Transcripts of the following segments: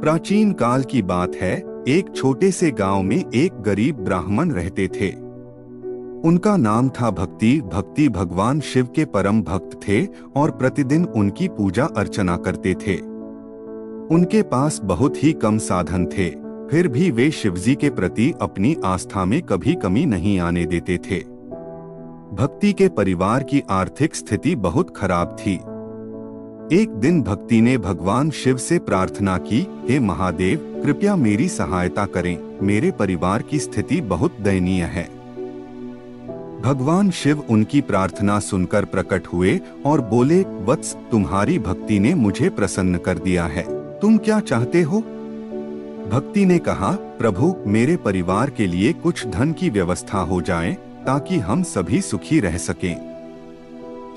प्राचीन काल की बात है। एक छोटे से गांव में एक गरीब ब्राह्मण रहते थे। उनका नाम था भक्ति। भक्ति भगवान शिव के परम भक्त थे और प्रतिदिन उनकी पूजा अर्चना करते थे। उनके पास बहुत ही कम साधन थे, फिर भी वे शिवजी के प्रति अपनी आस्था में कभी कमी नहीं आने देते थे। भक्ति के परिवार की आर्थिक स्थिति बहुत खराब थी। एक दिन भक्ति ने भगवान शिव से प्रार्थना की, हे महादेव, कृपया मेरी सहायता करें, मेरे परिवार की स्थिति बहुत दयनीय है। भगवान शिव उनकी प्रार्थना सुनकर प्रकट हुए और बोले, वत्स, तुम्हारी भक्ति ने मुझे प्रसन्न कर दिया है, तुम क्या चाहते हो? भक्ति ने कहा, प्रभु, मेरे परिवार के लिए कुछ धन की व्यवस्था हो जाए ताकि हम सभी सुखी रह सकें।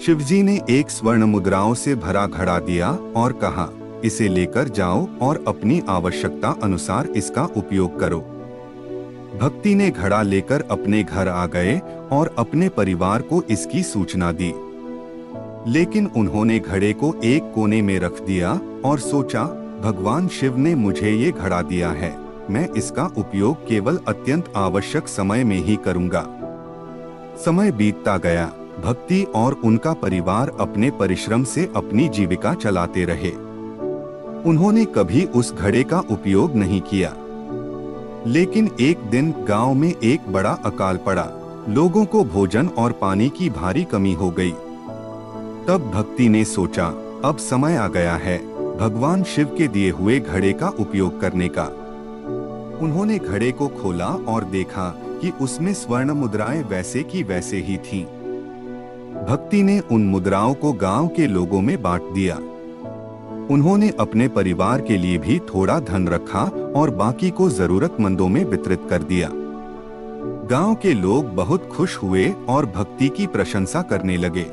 शिवजी ने एक स्वर्ण मुद्राओं से भरा घड़ा दिया और कहा, इसे लेकर जाओ और अपनी आवश्यकता अनुसार इसका उपयोग करो। भक्ति ने घड़ा लेकर अपने घर आ गए और अपने परिवार को इसकी सूचना दी। लेकिन उन्होंने घड़े को एक कोने में रख दिया और सोचा, भगवान शिव ने मुझे ये घड़ा दिया है, मैं इसका उपयोग केवल अत्यंत आवश्यक समय में ही करूंगा। समय बीतता गया। भक्ति और उनका परिवार अपने परिश्रम से अपनी जीविका चलाते रहे। उन्होंने कभी उस घड़े का उपयोग नहीं किया। लेकिन एक दिन गांव में एक बड़ा अकाल पड़ा। लोगों को भोजन और पानी की भारी कमी हो गई। तब भक्ति ने सोचा, अब समय आ गया है भगवान शिव के दिए हुए घड़े का उपयोग करने का। उन्होंने घड़े को खोला और देखा कि उसमें स्वर्ण मुद्राएं वैसे की वैसे ही थीं। भक्ति ने उन मुद्राओं को गांव के लोगों में बांट दिया। उन्होंने अपने परिवार के लिए भी थोड़ा धन रखा और बाकी को जरूरतमंदों में वितरित कर दिया। गांव के लोग बहुत खुश हुए और भक्ति की प्रशंसा करने लगे।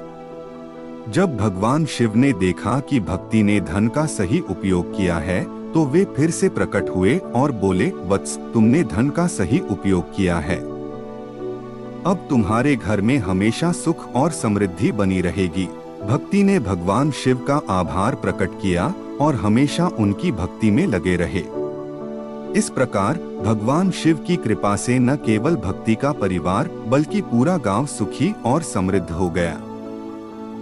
जब भगवान शिव ने देखा कि भक्ति ने धन का सही उपयोग किया है, तो वे फिर से प्रकट हुए और बोले, वत्स, तुमने धन का सही उपयोग किया है। अब तुम्हारे घर में हमेशा सुख और समृद्धि बनी रहेगी। भक्ति ने भगवान शिव का आभार प्रकट किया और हमेशा उनकी भक्ति में लगे रहे। इस प्रकार भगवान शिव की कृपा से न केवल भक्ति का परिवार बल्कि पूरा गांव सुखी और समृद्ध हो गया।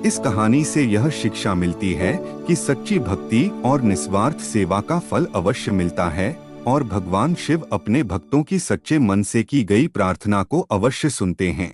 इस कहानी से यह शिक्षा मिलती है कि सच्ची भक्ति और निस्वार्थ सेवा का फल अवश्य मिलता है और भगवान शिव अपने भक्तों की सच्चे मन से की गई प्रार्थना को अवश्य सुनते हैं।